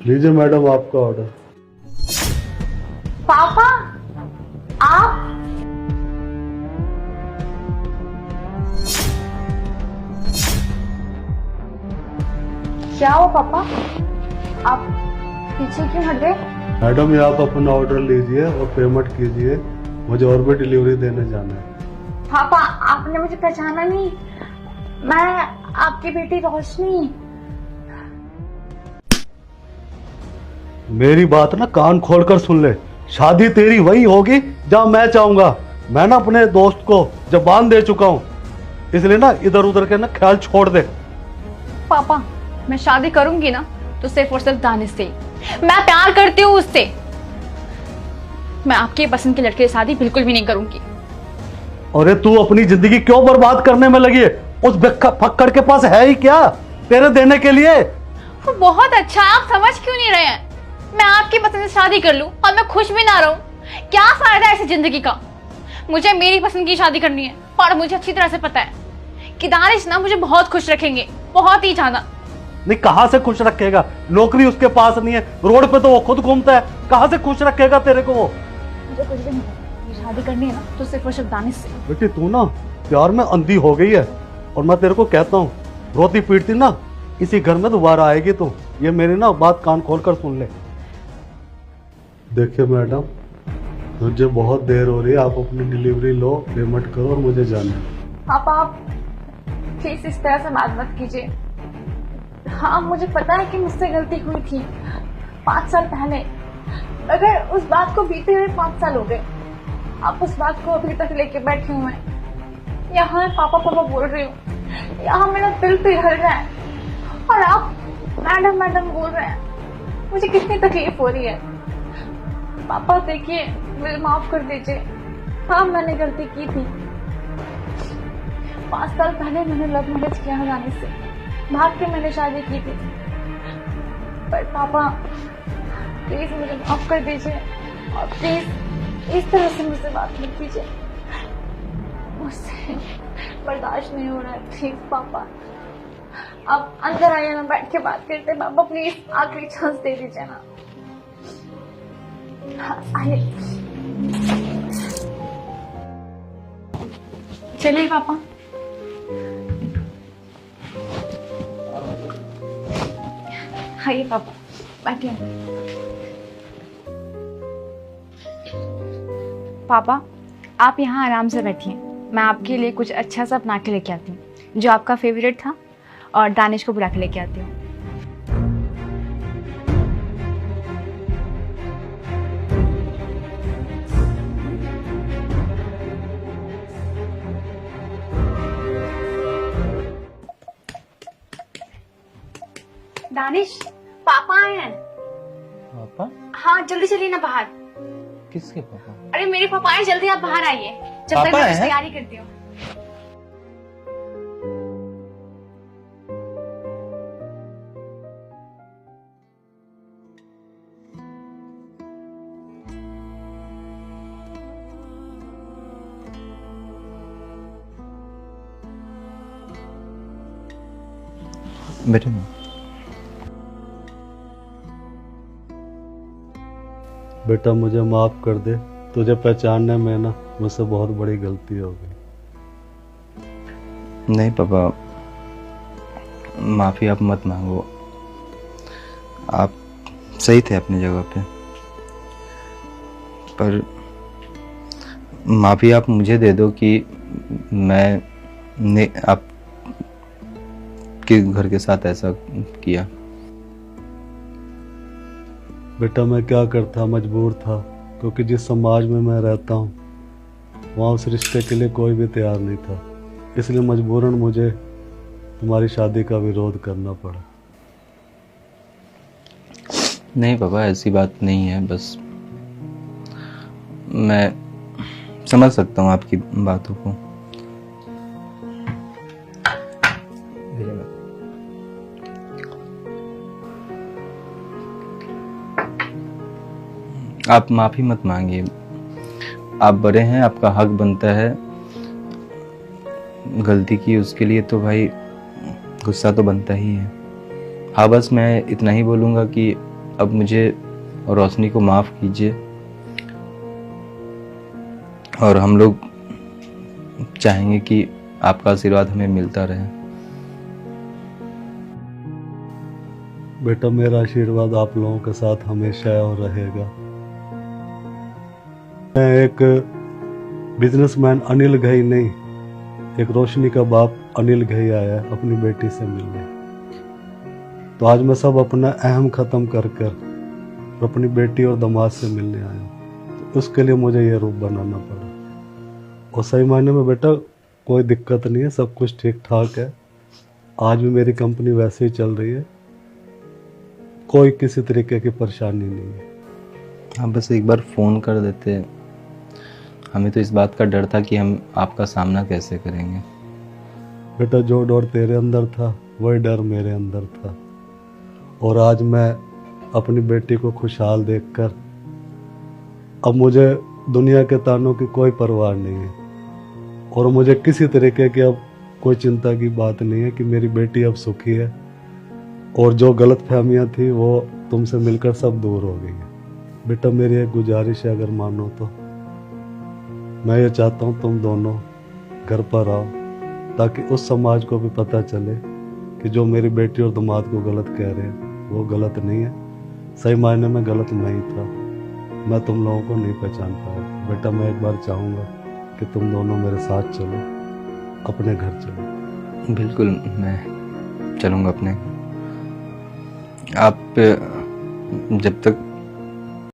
लीजिए मैडम आपका ऑर्डर। पापा, आप क्या हुआ पापा? आप पीछे क्यों हट गए? मैडम ये आप अपना ऑर्डर लीजिए और पेमेंट कीजिए, मुझे और भी डिलीवरी देने जाना है। पापा, आपने मुझे पहचाना नहीं? मैं आपकी बेटी रोशनी। मेरी बात ना कान खोलकर सुन ले, शादी तेरी वही होगी जहाँ मैं चाहूंगा। मैं ना अपने दोस्त को जबान दे चुका हूँ, इसलिए ना इधर उधर के ना ख्याल छोड़ दे। पापा, मैं शादी करूंगी ना तो सिर्फ और सिर्फ दानिश से ही। मैं प्यार करती हूँ उससे। मैं आपके पसंद के लड़के से शादी बिल्कुल भी नहीं करूंगी। अरे तू अपनी जिंदगी क्यों बर्बाद करने में लगी है? उस फक्कड़ के पास है ही क्या तेरे देने के लिए? वो बहुत अच्छा है, आप समझ क्यों नहीं रहे हैं? मैं आपकी पसंद से शादी कर लूं और मैं खुश भी ना रहूं, क्या फायदा है ऐसी जिंदगी का? मुझे मेरी पसंद की शादी करनी है और मुझे अच्छी तरह से पता है कि दानिश ना मुझे बहुत खुश रखेंगे, बहुत ही ज्यादा। नहीं, कहां से खुश रखेगा? नौकरी उसके पास नहीं है, रोड पे तो वो खुद घूमता है, कहां से खुश रखेगा तेरे को वो? मुझे कुछ भी नहीं पता। ये शादी करनी है ना तो सिर्फ और सिर्फ दानिश से। बेटी तू ना प्यार में अंधी हो गई है, और मैं तेरे को कहता हूँ रोती पीटती ना इसी घर में दोबारा आएगी तू। ये मेरी ना बात कान खोल कर सुन ले। देखिए मैडम, मुझे बहुत देर हो रही है, आप अपनी डिलीवरी लो, पेमेंट करो और मुझे जाना है। पापा, आप प्लीज इस तरह से बात मत कीजिए। हाँ, मुझे पता है कि मुझसे गलती हुई थी 5 साल पहले, मगर उस बात को बीते हुए 5 साल हो गए। आप उस बात को अभी तक लेके बैठे हुए हैं। यहाँ मैं पापा पापा बोल रही हूँ, यहाँ मेरा दिल पिघल रहा है, और आप मैडम मैडम बोल रहे हैं। मुझे कितनी तकलीफ हो रही है। पापा देखिए, मुझे माफ कर दीजिए। हाँ, मैंने गलती की थी। 5 साल पहले मैंने लव मैरिज किया है दानिश से, भाग के मैंने शादी की थी। पर पापा प्लीज मुझे माफ कर दीजिए, और प्लीज इस तरह से मुझसे बात मत कीजिए। मुझसे बर्दाश्त नहीं हो रहा है। प्लीज पापा, आप अंदर आइए ना, बैठ के बात करते हैं। पापा प्लीज आखिरी चांस दे दीजिए ना। हाँ, आइए। चलिए पापा। आइए पापा, बैठिए। पापा, आप यहाँ आराम से बैठिए। मैं आपके लिए कुछ अच्छा सा बना के लेके आती हूँ जो आपका फेवरेट था, और दानिश को बुला के लेके आती हूँ। दानिश, पापा आए हैं। पापा? हाँ, जल्दी चलिए ना बाहर। किसके पापा? अरे मेरे पापा आए, जल्दी आप बाहर आइए, जब तक पापा मैं हैं? कुछ तैयारी करती हूँ। बेटे बेटा मुझे माफ कर दे, तुझे पहचानने में ना मुझसे बहुत बड़ी गलती हो गई। नहीं पापा, माफी आप मत मांगो। आप सही थे अपनी जगह पे, पर माफी आप मुझे दे दो कि मैंने आप के घर के साथ ऐसा किया। बेटा मैं क्या करता, मजबूर था, क्योंकि जिस समाज में मैं रहता हूँ वहाँ उस रिश्ते के लिए कोई भी तैयार नहीं था, इसलिए मजबूरन मुझे तुम्हारी शादी का विरोध करना पड़ा। नहीं पापा, ऐसी बात नहीं है, बस मैं समझ सकता हूँ आपकी बातों को। आप माफी मत मांगिए, आप बड़े हैं, आपका हक बनता है। गलती की उसके लिए तो भाई गुस्सा तो बनता ही है। हाँ, बस मैं इतना ही बोलूँगा कि अब मुझे और रोशनी को माफ़ कीजिए, और हम लोग चाहेंगे कि आपका आशीर्वाद हमें मिलता रहे। बेटा, मेरा आशीर्वाद आप लोगों के साथ हमेशा है और रहेगा। मैं एक बिजनेसमैन अनिल घई नहीं, एक रोशनी का बाप अनिल घई आया है अपनी बेटी से मिलने। तो आज मैं सब अपना अहम ख़त्म कर कर अपनी बेटी और दामाद से मिलने आया हूँ। तो उसके लिए मुझे ये रूप बनाना पड़ा। और सही मायने में बेटा कोई दिक्कत नहीं है, सब कुछ ठीक ठाक है। आज भी मेरी कंपनी वैसे ही चल रही है, कोई किसी तरीके की परेशानी नहीं है। आप बस एक बार फ़ोन कर देते, हमें तो इस बात का डर था कि हम आपका सामना कैसे करेंगे। बेटा, जो डर तेरे अंदर था वही डर मेरे अंदर था। और आज मैं अपनी बेटी को खुशहाल देखकर अब मुझे दुनिया के तानों की कोई परवाह नहीं है, और मुझे किसी तरीके की अब कोई चिंता की बात नहीं है कि मेरी बेटी अब सुखी है, और जो गलत फहमियाँ थी वो तुमसे मिलकर सब दूर हो गई है। बेटा, मेरी एक गुजारिश है, अगर मानो तो मैं ये चाहता हूँ तुम दोनों घर पर आओ, ताकि उस समाज को भी पता चले कि जो मेरी बेटी और दामाद को गलत कह रहे हैं वो गलत नहीं है। सही मायने में गलत मैं ही था, मैं तुम लोगों को नहीं पहचान पाया। बेटा, मैं एक बार चाहूँगा कि तुम दोनों मेरे साथ चलो, अपने घर चलो। बिल्कुल, मैं चलूँगा अपने। आप जब तक